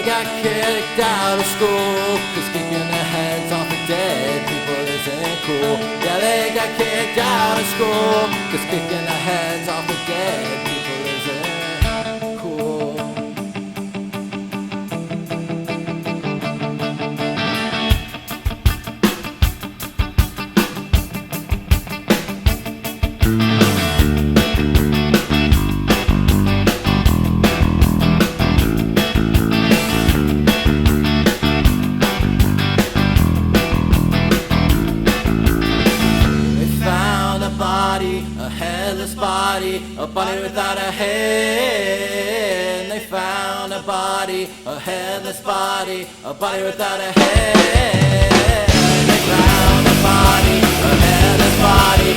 got kicked out of school, 'cause kicking the heads off of dead people isn't cool. Yeah, they got kicked out of school, 'cause kicking the heads off of dead people isn't cool. A body without a head. They found a body, a headless body, a body without a head. They found a body, a headless body,